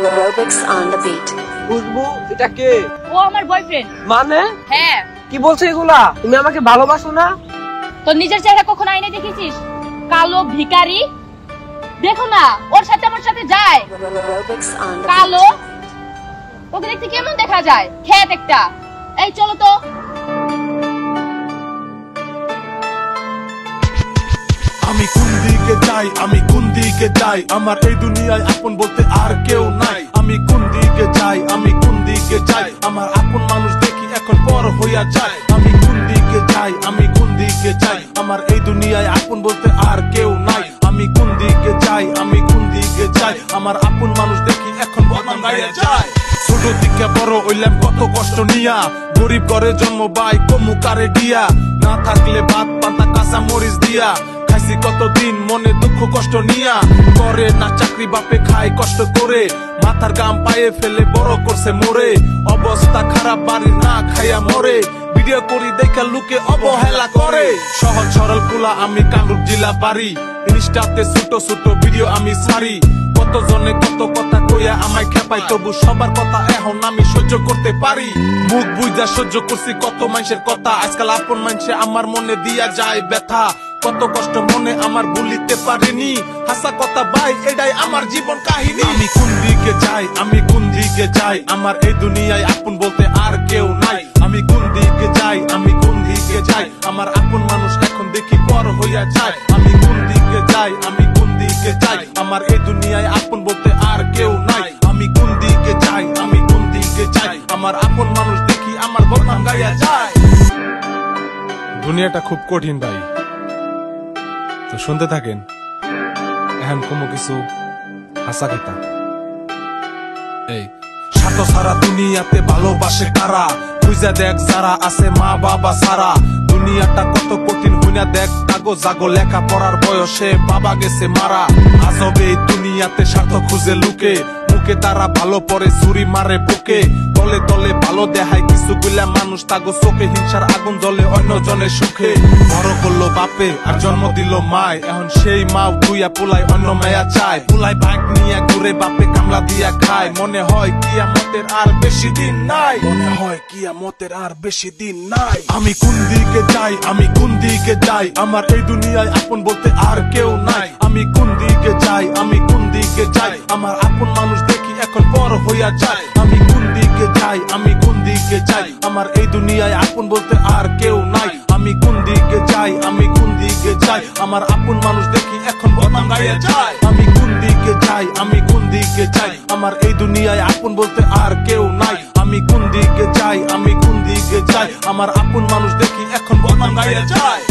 Robotics on the beat. বুঝবো এটা কে? ও আমার বয়ফ্রেন্ড। মানে? হ্যাঁ। কি বলছো এগুলা? তুমি আমাকে ভালোবাসো না? তোর নিজের চেহারা কখনো আয়নায় দেখেছিস? কালো ভিখারি। দেখো না, ওর সাথে আমার সাথে যায়। Robotics on the কালো। ওকে দেখতে কেমন দেখা যায়? খেত একটা। এই চলো তো। আমি কোন দিকে যাই, আমি কোন দিকে যাই, আমার এই দুনিয়ায় আপন বলতে আর কেউ নাই। আমি কোন দিকে যাই, আমি কোন দিকে যাই, আমার আপন মানুষ দেখি এখন পর হইয়া যায়। আমি কোন দিকে যাই, আমি কোন দিকে যাই, আমার এই দুনিয়ায় আপন বলতে আর কেউ নাই। আমি কোন দিকে যাই, আমি কোন দিকে যাই, আমার আপন মানুষ দেখি এখন বদনাম গাইয়া যায়। ছোট থেকে বড় হইলাম কত কষ্ট নিয়া, গরিব ঘরে জন্ম বাই কমুকারে দিয়া, না থাকলে ভাত পান্তা কাঁচা মরিচ দিয়া, খাইছি কতদিন মনে দুঃখ কষ্ট নিয়া, করে না চাকরি বাপে খায় কষ্ট করে, মাথার গাম পায়ে ফেলে বড় করছে মোরে, অবস্থা খারাপ বাড়ি না খাইয়া মরে, ভিডিও করি দেখা লুকে অবহেলা করে। সহজ সরল কুলা আমি কামরূপ জেলা বাড়ি, ইনস্টাতে ছোট ছোট ভিডিও আমি ছাড়ি, কত জনে কত কথা কইয়া আমায় খেপাই, তবু সবার কথা এখন আমি সহ্য করতে পারি। মুখ বুঝা সহ্য করছি কত মানুষের কথা, আজকাল আপন মানুষে আমার মনে দিয়া যায় ব্যথা, কত কষ্ট মনে আমার ভুলিতে পারিনি, হাসা কথা ভাই এটাই আমার জীবন কাহিনী। আমি কোন দিকে যাই, আমি কোন দিকে যাই, আমার এই দুনিয়ায় আপন বলতে আর কেউ নাই। আমি কোন দিকে যাই, আমি কোন দিকে যাই, আমার আপন মানুষ এখন দেখি পর হইয়া যায়। আমি কোন দিকে যাই, আমি কোন দিকে যাই, আমার এই দুনিয়ায় আপন বলতে আর কেউ নাই। আমি কোন দিকে যাই, আমি কোন দিকে যাই, আমার আপন মানুষ দেখি আমার বদনাম গাইয়া যায়। দুনিয়াটা খুব কঠিন ভাই, তো শুনতে থাকেন। এখন কোনো কিছু হাসা কথা এই স্বার্থ সারা দুনিয়াতে ভালোবাসে কারা, বুঝা দেখ যারা আছে মা বাবা সারা, দুনিয়াটা কত কঠিন হইনা দেখ, কাগো জাগো লেখা পড়ার বয়সে বাবা গেছে মারা। আজব এই দুনিয়াতে স্বার্থ খুঁজে লুকে, মুখে তারা ভালো পরে ছুরি মারে বুকে, তলে তলে ভালো দেখায় কিছু গুলা মানুষ, তাগো চোখে হিংসার আগুন জ্বলে অন্য জনের সুখে। বড় করলো বাপে আর জন্ম দিল মায়, এখন সেই মাও দুইয়া পোলায় অন্য মেয়া চায়, পোলায় বাইক নিয়ে ঘুরে বাপে কামলা দিয়া খায়, মনে হয় কিয়ামতের আর বেশি দিন নাই, মনে হয় কিয়ামতের আর বেশি দিন নাই। আমি কোন দিকে যাই, আমি কোন দিকে যাই, আমার এই দুনিয়ায় আপন বলতে আর কেউ নাই। আমি কোন দিকে যাই, আমি কোন দিকে যাই, আমার আপন মানুষ দেখি এখন পর হইয়া যায়। আমি কোন দিকে যাই, আমি কোন দিকে যাই, আমার এই দুনিয়ায় আপন বলতে আর কেউ নাই। আমি কোন দিকে যাই, আমি কোন দিকে যাই, আমার আপন মানুষ দেখি এখন বদনাম গাইয়া যায়। আমি কোন দিকে যাই, আমি কোন দিকে যাই, আমার এই দুনিয়ায় আপন বলতে আর কেউ নাই। আমি কোন দিকে যাই, আমি কোন দিকে যাই, আমার আপন মানুষ দেখি এখন বদনাম গাইয়া যায়।